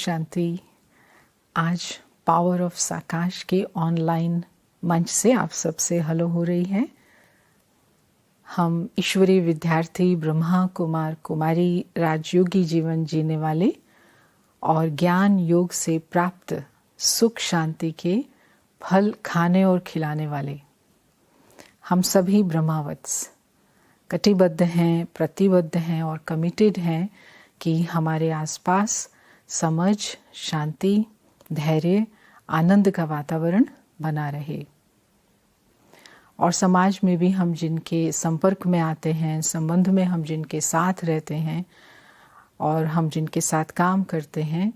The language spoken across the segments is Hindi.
शांति। आज पावर ऑफ साकाश के ऑनलाइन मंच से आप सबसे हेलो हो रही है। हम ईश्वरीय विद्यार्थी ब्रह्मा कुमार कुमारी राजयोगी जीवन जीने वाले और ज्ञान योग से प्राप्त सुख शांति के फल खाने और खिलाने वाले हम सभी ब्रह्मावत्स कटिबद्ध हैं, प्रतिबद्ध हैं और कमिटेड हैं कि हमारे आसपास समझ, शांति, धैर्य, आनंद का वातावरण बना रहे। और समाज में भी हम जिनके संपर्क में आते हैं, संबंध में हम जिनके साथ रहते हैं और हम जिनके साथ काम करते हैं,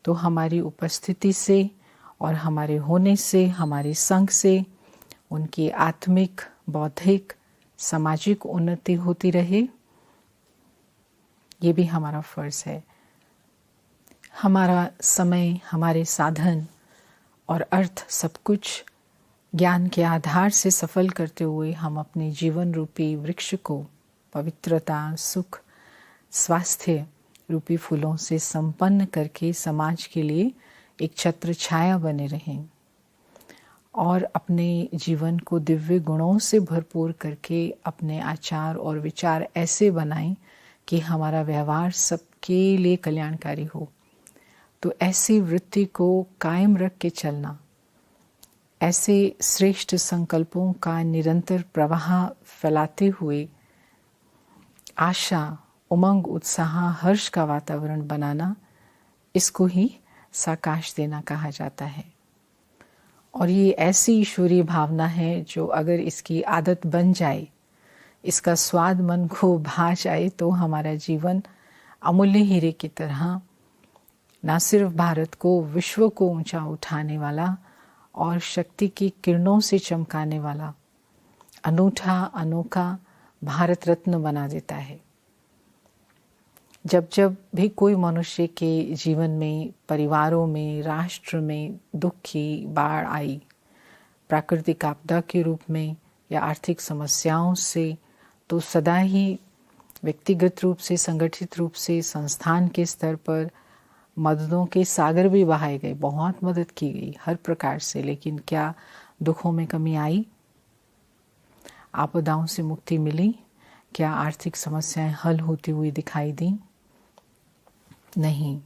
तो हमारी उपस्थिति से और हमारे होने से, हमारे संग से उनकी आत्मिक, बौद्धिक, सामाजिक उन्नति होती रहे, ये भी हमारा फर्ज है। हमारा समय, हमारे साधन और अर्थ सब कुछ ज्ञान के आधार से सफल करते हुए हम अपने जीवन रूपी वृक्ष को पवित्रता, सुख, स्वास्थ्य रूपी फूलों से संपन्न करके समाज के लिए एक छत्र छाया बने रहें और अपने जीवन को दिव्य गुणों से भरपूर करके अपने आचार और विचार ऐसे बनाएं कि हमारा व्यवहार सबके लिए कल्याणकारी हो। तो ऐसी वृत्ति को कायम रख के चलना, ऐसे श्रेष्ठ संकल्पों का निरंतर प्रवाह फैलाते हुए आशा, उमंग, उत्साह, हर्ष का वातावरण बनाना, इसको ही साकाश देना कहा जाता है। और ये ऐसी ईश्वरीय भावना है जो अगर इसकी आदत बन जाए, इसका स्वाद मन को भा जाए, तो हमारा जीवन अमूल्य हीरे की तरह न सिर्फ भारत को, विश्व को ऊंचा उठाने वाला और शक्ति की किरणों से चमकाने वाला अनूठा, अनोखा भारत रत्न बना देता है। जब जब भी कोई मनुष्य के जीवन में, परिवारों में, राष्ट्र में दुख की बाढ़ आई, प्राकृतिक आपदा के रूप में या आर्थिक समस्याओं से, तो सदा ही व्यक्तिगत रूप से, संगठित रूप से, संस्थान के स्तर पर मददों के सागर भी बहाए गए, बहुत मदद की गई हर प्रकार से। लेकिन क्या दुखों में कमी आई? आपदाओं से मुक्ति मिली? क्या आर्थिक समस्याएं हल होती हुई दिखाई दी? नहीं।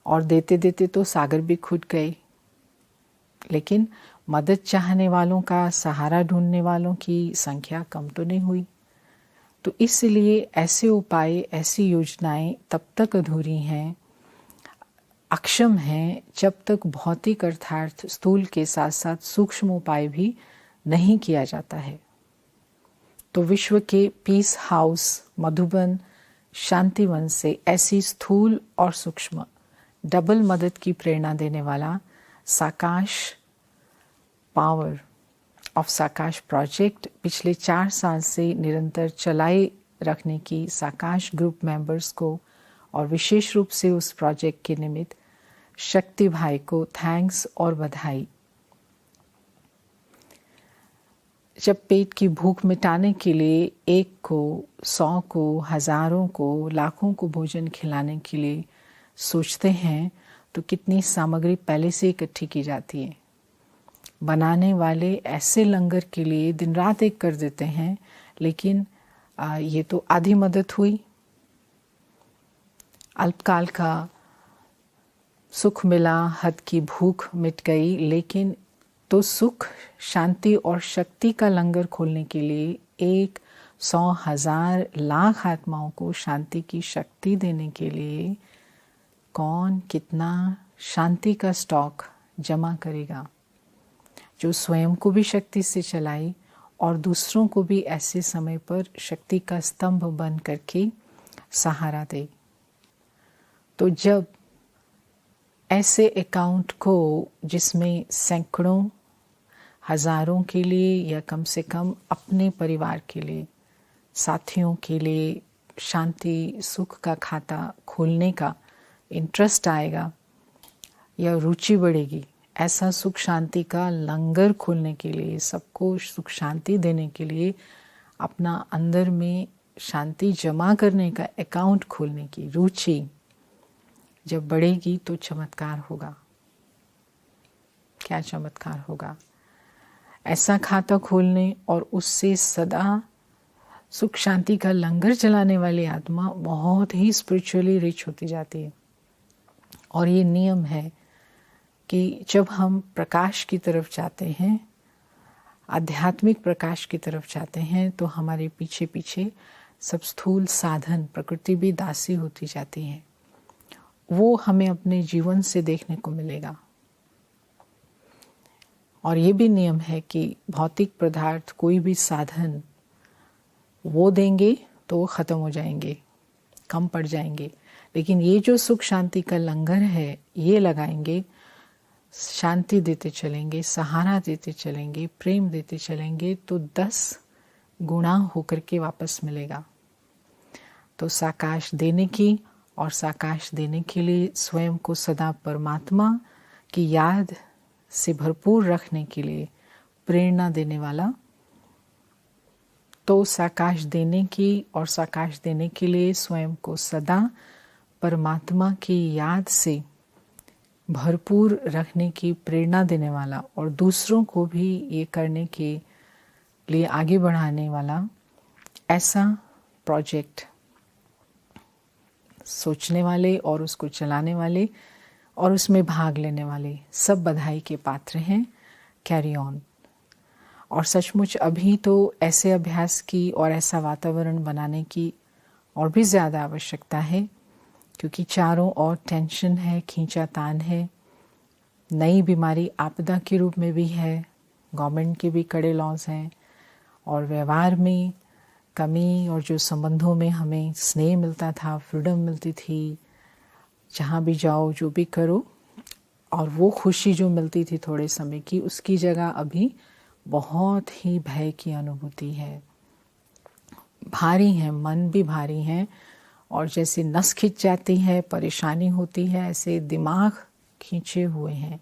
और देते देते तो सागर भी खुद गए। लेकिन मदद चाहने वालों का, सहारा ढूंढने वालों की संख्या कम तो नहीं हुई। तो इसलिए ऐसे उपाय, ऐसी योजनाएं तब तक अधूरी हैं, अक्षम हैं, जब तक भौतिक अर्थात स्थूल के साथ साथ सूक्ष्म उपाय भी नहीं किया जाता है। तो विश्व के पीस हाउस मधुबन शांतिवन से ऐसी स्थूल और सूक्ष्म डबल मदद की प्रेरणा देने वाला साकाश पावर ऑफ साकाश प्रोजेक्ट पिछले 4 साल से निरंतर चलाए रखने की साकाश ग्रुप मेंबर्स को और विशेष रूप से उस प्रोजेक्ट के निमित्त शक्ति भाई को थैंक्स और बधाई। जब पेट की भूख मिटाने के लिए 1 को, 100 को, हजारों को, लाखों को भोजन खिलाने के लिए सोचते हैं, तो कितनी सामग्री पहले से इकट्ठी की जाती है। बनाने वाले ऐसे लंगर के लिए दिन रात एक कर देते हैं, लेकिन ये तो आधी मदद हुई, अल्पकाल का सुख मिला, हद की भूख मिट गई। लेकिन तो सुख, शांति और शक्ति का लंगर खोलने के लिए 1, 100, 1000, लाख आत्माओं को शांति की शक्ति देने के लिए कौन कितना शांति का स्टॉक जमा करेगा, जो स्वयं को भी शक्ति से चलाए और दूसरों को भी ऐसे समय पर शक्ति का स्तंभ बन करके सहारा दे। तो जब ऐसे अकाउंट को, जिसमें सैकड़ों, हजारों के लिए या कम से कम अपने परिवार के लिए, साथियों के लिए शांति सुख का खाता खोलने का इंटरेस्ट आएगा या रुचि बढ़ेगी, ऐसा सुख शांति का लंगर खोलने के लिए, सबको सुख शांति देने के लिए, अपना अंदर में शांति जमा करने का अकाउंट खोलने की रुचि जब बढ़ेगी तो चमत्कार होगा। क्या चमत्कार होगा? ऐसा खाता खोलने और उससे सदा सुख शांति का लंगर चलाने वाली आत्मा बहुत ही स्पिरिचुअली रिच होती जाती है। और ये नियम है कि जब हम प्रकाश की तरफ जाते हैं, आध्यात्मिक प्रकाश की तरफ जाते हैं, तो हमारे पीछे पीछे सब स्थूल साधन प्रकृति भी दासी होती जाती है। वो हमें अपने जीवन से देखने को मिलेगा। और ये भी नियम है कि भौतिक पदार्थ कोई भी साधन वो देंगे तो वो ख़त्म हो जाएंगे, कम पड़ जाएंगे। लेकिन ये जो सुख शांति का लंगर है, ये लगाएंगे, शांति देते चलेंगे, सहारा देते चलेंगे, प्रेम देते चलेंगे, तो 10 गुणा होकर के वापस मिलेगा। तो साकाश देने की और साकाश देने के लिए स्वयं को सदा परमात्मा की याद से भरपूर रखने के लिए प्रेरणा देने वाला, तो साकाश देने की और साकाश देने के लिए स्वयं को सदा परमात्मा की याद से भरपूर रखने की प्रेरणा देने वाला और दूसरों को भी ये करने के लिए आगे बढ़ाने वाला, ऐसा प्रोजेक्ट सोचने वाले और उसको चलाने वाले और उसमें भाग लेने वाले सब बधाई के पात्र हैं। Carry on. और सचमुच अभी तो ऐसे अभ्यास की और ऐसा वातावरण बनाने की और भी ज़्यादा आवश्यकता है, क्योंकि चारों ओर टेंशन है, खींचातान है, नई बीमारी आपदा के रूप में भी है, गवर्नमेंट के भी कड़े लॉज हैं, और व्यवहार में कमी, और जो संबंधों में हमें स्नेह मिलता था, फ्रीडम मिलती थी, जहाँ भी जाओ जो भी करो, और वो खुशी जो मिलती थी थोड़े समय की, उसकी जगह अभी बहुत ही भय की अनुभूति है। भारी है, मन भी भारी है, और जैसे नस खिंच जाती है, परेशानी होती है, ऐसे दिमाग खींचे हुए हैं।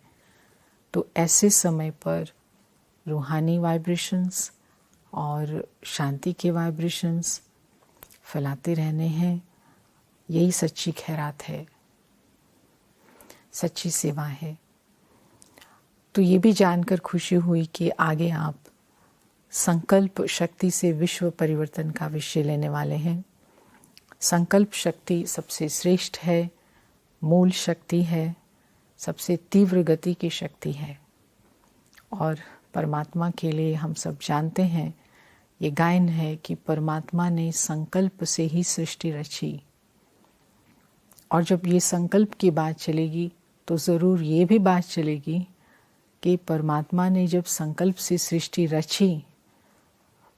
तो ऐसे समय पर रूहानी वाइब्रेशंस और शांति के वाइब्रेशंस फैलाते रहने हैं। यही सच्ची खैरात है, सच्ची सेवा है। तो ये भी जानकर खुशी हुई कि आगे आप संकल्प शक्ति से विश्व परिवर्तन का विषय लेने वाले हैं। संकल्प शक्ति सबसे श्रेष्ठ है, मूल शक्ति है, सबसे तीव्र गति की शक्ति है। और परमात्मा के लिए हम सब जानते हैं, ये गायन है कि परमात्मा ने संकल्प से ही सृष्टि रची। और जब ये संकल्प की बात चलेगी तो ज़रूर ये भी बात चलेगी कि परमात्मा ने जब संकल्प से सृष्टि रची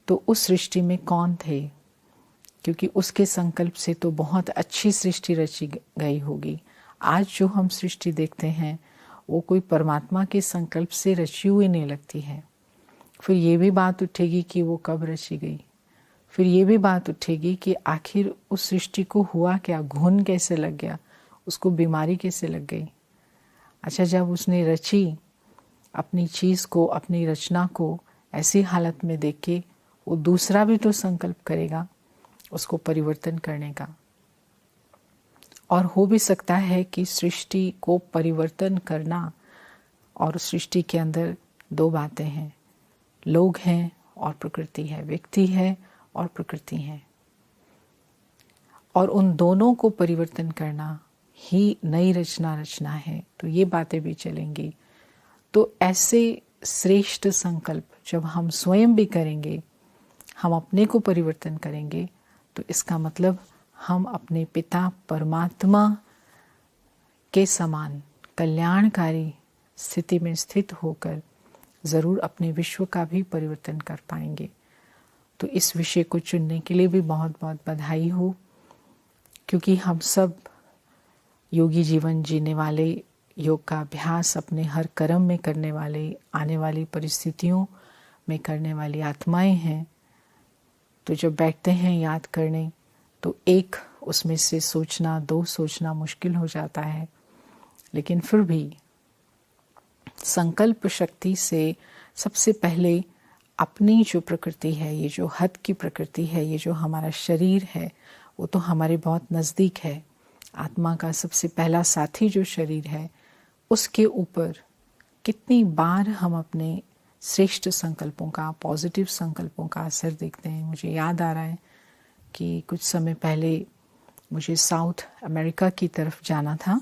तो उस सृष्टि में कौन थे, क्योंकि उसके संकल्प से तो बहुत अच्छी सृष्टि रची गई होगी। आज जो हम सृष्टि देखते हैं वो कोई परमात्मा के संकल्प से रची हुई नहीं लगती है। फिर ये भी बात उठेगी कि वो कब रची गई। फिर ये भी बात उठेगी कि आखिर उस सृष्टि को हुआ क्या, घुन कैसे लग गया, उसको बीमारी कैसे लग गई। अच्छा, जब उसने रची अपनी चीज़ को, अपनी रचना को ऐसी हालत में देख के, वो दूसरा भी तो संकल्प करेगा उसको परिवर्तन करने का। और हो भी सकता है कि सृष्टि को परिवर्तन करना, और सृष्टि के अंदर 2 बातें हैं, लोग हैं और प्रकृति है, व्यक्ति है और प्रकृति है, और उन दोनों को परिवर्तन करना ही नई रचना है। तो ये बातें भी चलेंगी। तो ऐसे श्रेष्ठ संकल्प जब हम स्वयं भी करेंगे, हम अपने को परिवर्तन करेंगे, तो इसका मतलब हम अपने पिता परमात्मा के समान कल्याणकारी स्थिति में स्थित होकर ज़रूर अपने विश्व का भी परिवर्तन कर पाएंगे। तो इस विषय को चुनने के लिए भी बहुत बहुत बधाई हो, क्योंकि हम सब योगी जीवन जीने वाले, योग का अभ्यास अपने हर कर्म में करने वाले, आने वाली परिस्थितियों में करने वाली आत्माएं हैं। तो जब बैठते हैं याद करने, तो एक उसमें से सोचना, 2 सोचना मुश्किल हो जाता है, लेकिन फिर भी संकल्प शक्ति से सबसे पहले अपनी जो प्रकृति है, ये जो हद की प्रकृति है, ये जो हमारा शरीर है, वो तो हमारे बहुत नज़दीक है। आत्मा का सबसे पहला साथी जो शरीर है, उसके ऊपर कितनी बार हम अपने श्रेष्ठ संकल्पों का, पॉजिटिव संकल्पों का असर देखते हैं। मुझे याद आ रहा है कि कुछ समय पहले मुझे साउथ अमेरिका की तरफ जाना था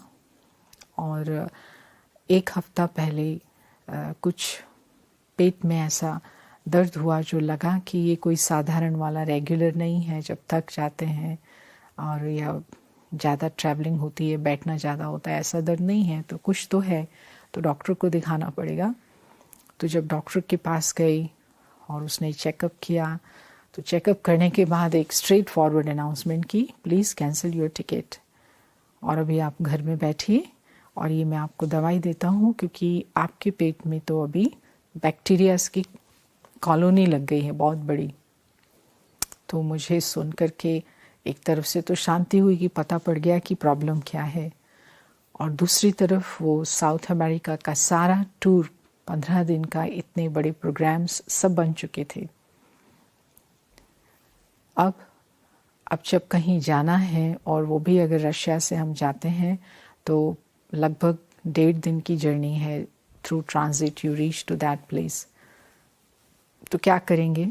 और एक हफ्ता पहले कुछ पेट में ऐसा दर्द हुआ जो लगा कि ये कोई साधारण वाला रेगुलर नहीं है। जब थक जाते हैं और या ज़्यादा ट्रैवलिंग होती है, बैठना ज़्यादा होता है, ऐसा दर्द नहीं है, तो कुछ तो है, तो डॉक्टर को दिखाना पड़ेगा। तो जब डॉक्टर के पास गई और उसने चेकअप किया, तो चेकअप करने के बाद एक स्ट्रेट फॉरवर्ड अनाउंसमेंट की, प्लीज़ कैंसिल योर टिकट और अभी आप घर में बैठिए और ये मैं आपको दवाई देता हूँ, क्योंकि आपके पेट में तो अभी बैक्टीरियाज की कॉलोनी लग गई है बहुत बड़ी। तो मुझे सुन करके एक तरफ से तो शांति हुई कि पता पड़ गया कि प्रॉब्लम क्या है, और दूसरी तरफ वो साउथ अमेरिका का सारा टूर 15 दिन का, इतने बड़े प्रोग्राम्स सब बन चुके थे। अब जब कहीं जाना है, और वो भी अगर रशिया से हम जाते हैं तो लगभग 1.5 दिन की जर्नी है, through transit you reach to that place. तो क्या करेंगे?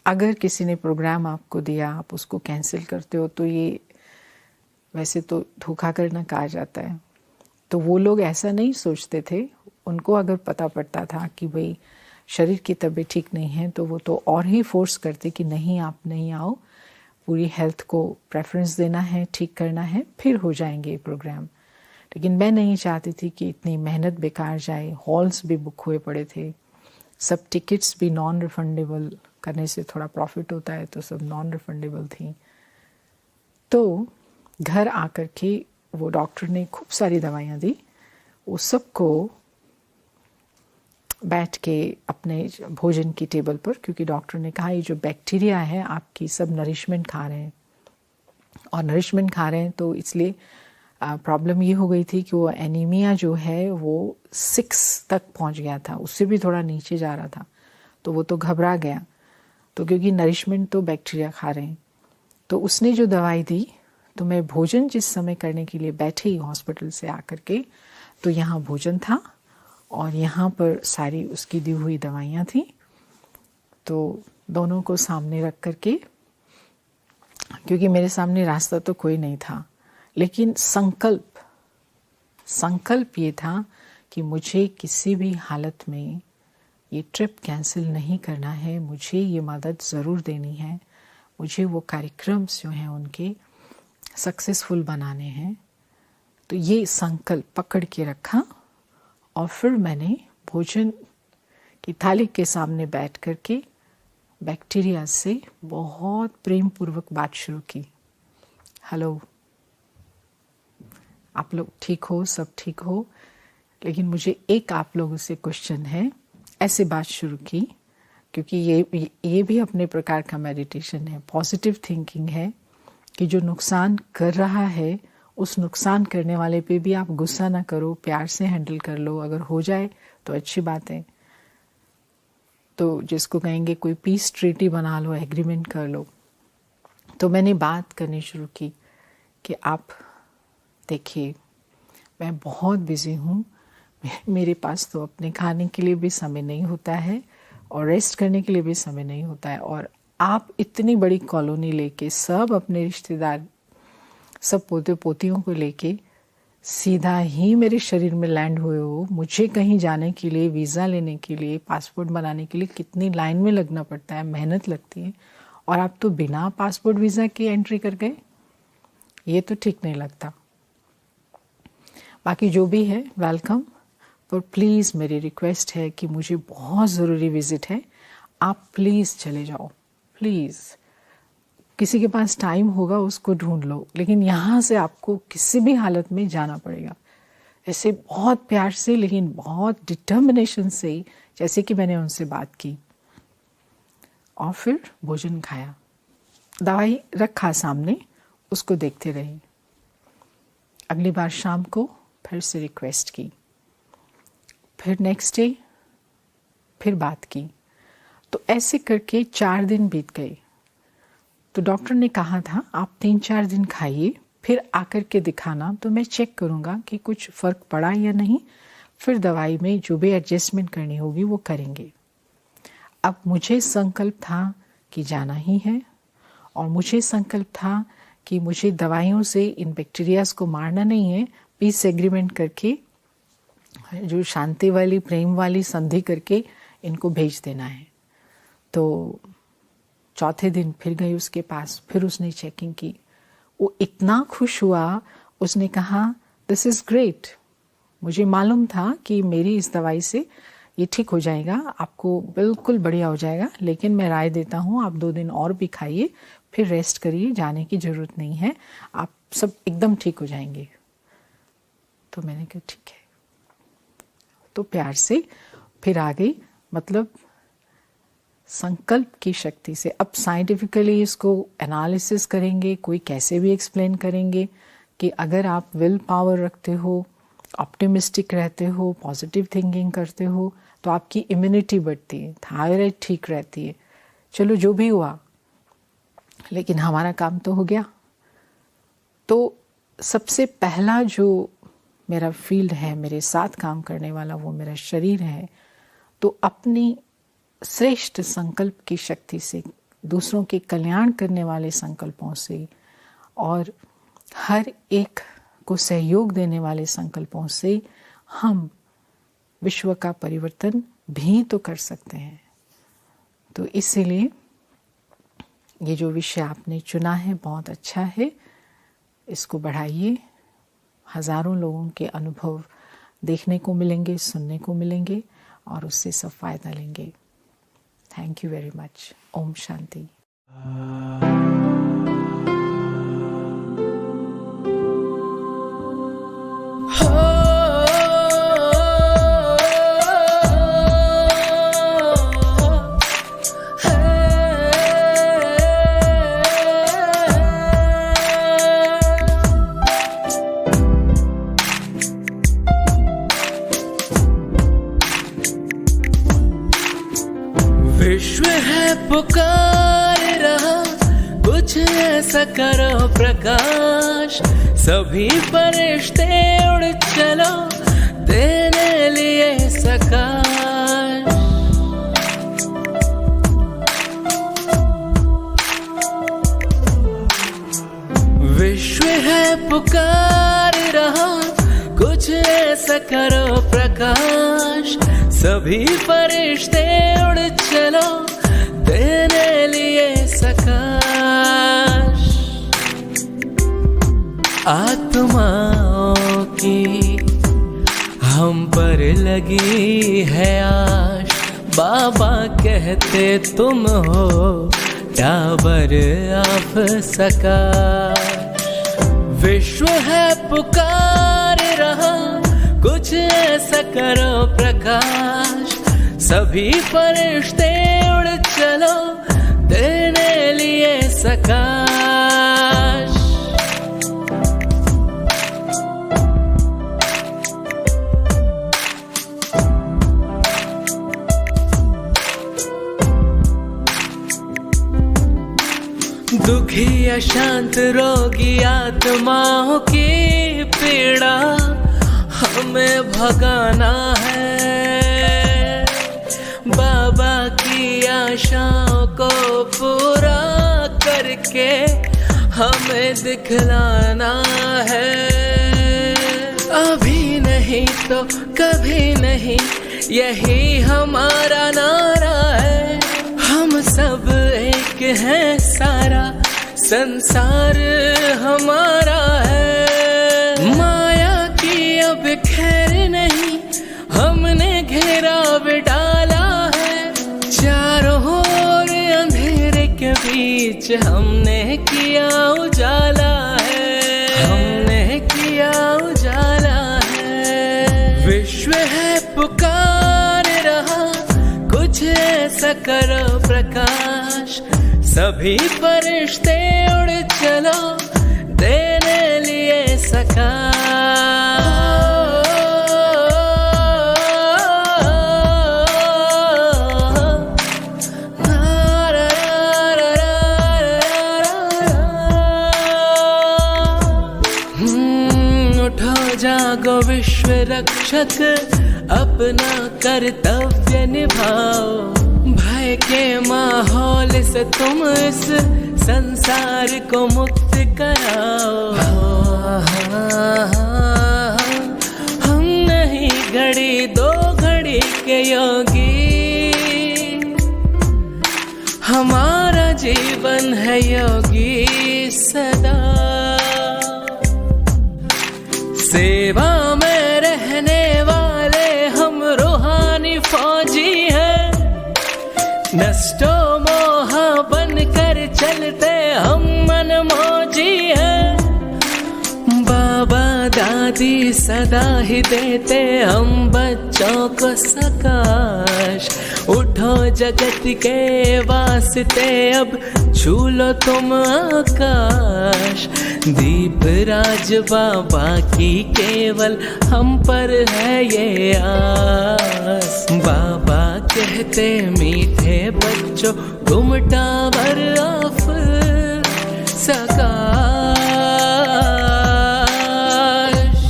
अगर किसी ने प्रोग्राम आपको दिया, आप उसको कैंसिल करते हो, तो ये वैसे तो धोखा करना कहा जाता है। तो वो लोग ऐसा नहीं सोचते थे। उनको अगर पता पड़ता था कि भाई शरीर की तबीयत ठीक नहीं है, तो वो तो और ही फोर्स करते कि नहीं, आप नहीं आओ, पूरी हेल्थ को प्रेफरेंस देना है, ठीक करना है, फिर हो जाएंगे ये प्रोग्राम। लेकिन मैं नहीं चाहती थी कि इतनी मेहनत बेकार जाए। हॉल्स भी बुक हुए पड़े थे, सब टिकट्स भी नॉन रिफंडेबल, करने से थोड़ा प्रॉफिट होता है, तो सब नॉन रिफंडेबल थी। तो घर आकर के वो डॉक्टर ने खूब सारी दवाइयाँ दी, वो सबको बैठ के अपने भोजन की टेबल पर, क्योंकि डॉक्टर ने कहा ये जो बैक्टीरिया है आपकी सब नरिशमेंट खा रहे हैं, और नरिशमेंट खा रहे हैं तो इसलिए प्रॉब्लम ये हो गई थी कि वो एनीमिया जो है वो 6 तक पहुंच गया था, उससे भी थोड़ा नीचे जा रहा था। तो वो तो घबरा गया, तो क्योंकि नरिशमेंट तो बैक्टीरिया खा रहे हैं। तो उसने जो दवाई दी, तो मैं भोजन जिस समय करने के लिए बैठी हॉस्पिटल से आकर के, तो यहाँ भोजन था और यहाँ पर सारी उसकी दी हुई दवाइयाँ थी। तो दोनों को सामने रख करके, क्योंकि मेरे सामने रास्ता तो कोई नहीं था, लेकिन संकल्प ये था कि मुझे किसी भी हालत में ये ट्रिप कैंसिल नहीं करना है, मुझे ये मदद ज़रूर देनी है, मुझे वो कार्यक्रम जो हैं उनके सक्सेसफुल बनाने हैं। तो ये संकल्प पकड़ के रखा और फिर मैंने भोजन की थाली के सामने बैठ करके बैक्टीरिया से बहुत प्रेम पूर्वक बात शुरू की। हेलो, आप लोग ठीक हो, सब ठीक हो, लेकिन मुझे एक आप लोगों से क्वेश्चन है। ऐसे बात शुरू की, क्योंकि ये भी अपने प्रकार का मेडिटेशन है, पॉजिटिव थिंकिंग है, कि जो नुकसान कर रहा है उस नुकसान करने वाले पे भी आप गुस्सा ना करो, प्यार से हैंडल कर लो। अगर हो जाए तो अच्छी बात है, तो जिसको कहेंगे कोई पीस ट्रीटी बना लो, एग्रीमेंट कर लो। तो मैंने बात करनी शुरू की कि आप देखिए, मैं बहुत बिजी हूँ, मेरे पास तो अपने खाने के लिए भी समय नहीं होता है और रेस्ट करने के लिए भी समय नहीं होता है, और आप इतनी बड़ी कॉलोनी लेके, सब अपने रिश्तेदार, सब पोते पोतियों को लेके सीधा ही मेरे शरीर में लैंड हुए हो। मुझे कहीं जाने के लिए, वीज़ा लेने के लिए, पासपोर्ट बनाने के लिए कितनी लाइन में लगना पड़ता है, मेहनत लगती है, और आप तो बिना पासपोर्ट वीज़ा की एंट्री कर गए। ये तो ठीक नहीं लगता। बाकी जो भी है वेलकम, पर प्लीज़ मेरी रिक्वेस्ट है कि मुझे बहुत ज़रूरी विज़िट है, आप प्लीज़ चले जाओ, प्लीज़। किसी के पास टाइम होगा उसको ढूंढ लो, लेकिन यहाँ से आपको किसी भी हालत में जाना पड़ेगा। ऐसे बहुत प्यार से, लेकिन बहुत डिटर्मिनेशन से, जैसे कि मैंने उनसे बात की। और फिर भोजन खाया, दवाई रखा सामने, उसको देखते रही। अगली बार शाम को फिर से रिक्वेस्ट की, फिर नेक्स्ट डे फिर बात की। तो ऐसे करके 4 दिन बीत गए। तो डॉक्टर ने कहा था आप 3-4 दिन खाइए, फिर आकर के दिखाना, तो मैं चेक करूँगा कि कुछ फ़र्क पड़ा या नहीं, फिर दवाई में जो भी एडजस्टमेंट करनी होगी वो करेंगे। अब मुझे संकल्प था कि जाना ही है, और मुझे संकल्प था कि मुझे दवाइयों से इन बैक्टीरियाज को मारना नहीं है, पीस एग्रीमेंट करके जो शांति वाली प्रेम वाली संधि करके इनको भेज देना है। तो चौथे दिन फिर गई उसके पास, फिर उसने चेकिंग की। वो इतना खुश हुआ, उसने कहा दिस इज़ ग्रेट, मुझे मालूम था कि मेरी इस दवाई से ये ठीक हो जाएगा, आपको बिल्कुल बढ़िया हो जाएगा, लेकिन मैं राय देता हूँ आप 2 दिन और भी खाइए, फिर रेस्ट करिए, जाने की ज़रूरत नहीं है, आप सब एकदम ठीक हो जाएंगे। तो मैंने कहा ठीक है, तो प्यार से फिर आ गई। मतलब संकल्प की शक्ति से। अब साइंटिफिकली इसको एनालिसिस करेंगे, कोई कैसे भी एक्सप्लेन करेंगे कि अगर आप विल पावर रखते हो, ऑप्टिमिस्टिक रहते हो, पॉजिटिव थिंकिंग करते हो, तो आपकी इम्यूनिटी बढ़ती है, थायराइड ठीक रहती है। चलो जो भी हुआ, लेकिन हमारा काम तो हो गया। तो सबसे पहला जो मेरा फील्ड है, मेरे साथ काम करने वाला, वो मेरा शरीर है। तो अपनी श्रेष्ठ संकल्प की शक्ति से, दूसरों के कल्याण करने वाले संकल्पों से और हर एक को सहयोग देने वाले संकल्पों से हम विश्व का परिवर्तन भी तो कर सकते हैं। तो इसीलिए ये जो विषय आपने चुना है बहुत अच्छा है, इसको बढ़ाइए। हजारों लोगों के अनुभव देखने को मिलेंगे, सुनने को मिलेंगे और उससे सब फायदा लेंगे। Thank you very much. Om Shanti. विश्व है पुकार रहा, कुछ ऐसा करो प्रकाश, सभी फरिश्ते उड़ चलो तेरे लिए सकाश। विश्व है पुकार रहा, कुछ ऐसा करो प्रकाश, सभी फरिश्ते उड़ चलो तेरे लिए सकाश। आत्माओं की हम पर लगी है आश, बाबा कहते तुम हो टावर ऑफ सकाश। विश्व है पुकार रहा, कुछ ऐसा करो प्रकाश, सभी फरिश्ते उड़ चलो तेरे लिए सकाश। दुखी अशांत रोगी आत्माओं की पीड़ा हमें भगाना है, बाबा की आशाओं को पूरा करके हमें दिखलाना है। अभी नहीं तो कभी नहीं, यही हमारा नारा है। हम सब एक हैं, सारा संसार हमारा है। माया की अब खैर नहीं, हमने घेराव डाला है। चारों ओर अंधेरे के बीच हमने किया उजाला है, हमने किया उजाला है। विश्व है पुकार रहा, कुछ ऐसा करो प्रकाश, सभी फरिश्ते उड़ चलो तेरे लिए सकाश। जागो विश्व रक्षक, अपना कर्तव्य निभाओ। भय के माहौल से तुम इस संसार को मुक्त कराओ। हम नहीं घड़ी दो घड़ी के योगी, हमारा जीवन है योगी सदा। सेवा में रहने वाले हम रूहानी फौजी हैं, नष्टो मोहा बनकर चलते हम मनमौजी हैं। बाबा दादी सदा ही देते हम बच्चों को सकाश। उठो जगत के वास्ते अब छू लो तुम आकाश। दीप राज बाबा की केवल हम पर है ये आस। बाबा कहते मीठे बच्चों घुमटा भर ऑफ सकाश।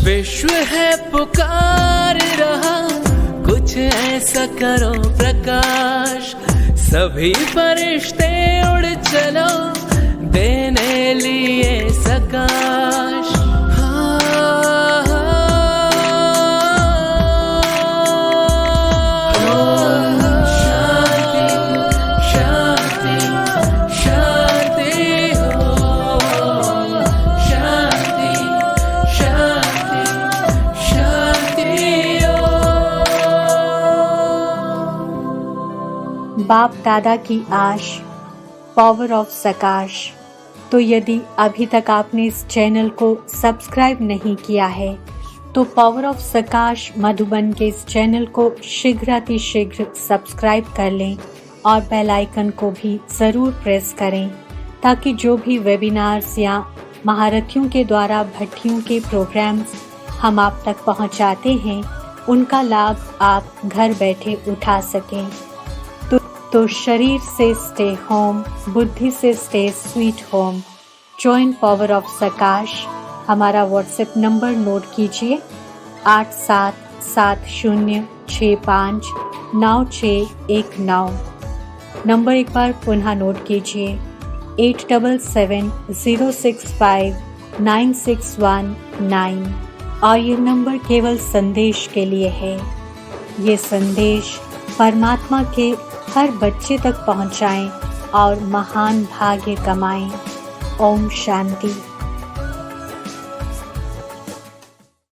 विश्व है पुकार रहा, कुछ ऐसा करो प्रकाश। सभी फरिश्ते उड़ चलो देने लिए सकाश। बाप दादा की आश, पावर ऑफ सकाश। तो यदि अभी तक आपने इस चैनल को सब्सक्राइब नहीं किया है तो पावर ऑफ सकाश मधुबन के इस चैनल को शीघ्र सब्सक्राइब कर लें और बेल आइकन को भी ज़रूर प्रेस करें, ताकि जो भी वेबिनार्स या महारथियों के द्वारा भट्टियों के प्रोग्राम्स हम आप तक पहुंचाते हैं, उनका लाभ आप घर बैठे उठा सकें। तो शरीर से स्टे होम, बुद्धि से stay sweet home. Join power of सकाश। हमारा व्हाट्सएप नंबर नोट कीजिए 8770659619। नंबर एक बार पुनः नोट कीजिए 8770659619। और ये नंबर केवल संदेश के लिए है। ये संदेश परमात्मा के हर बच्चे तक पहुंचाएं और महान भाग्य कमाएं। ओम शांति।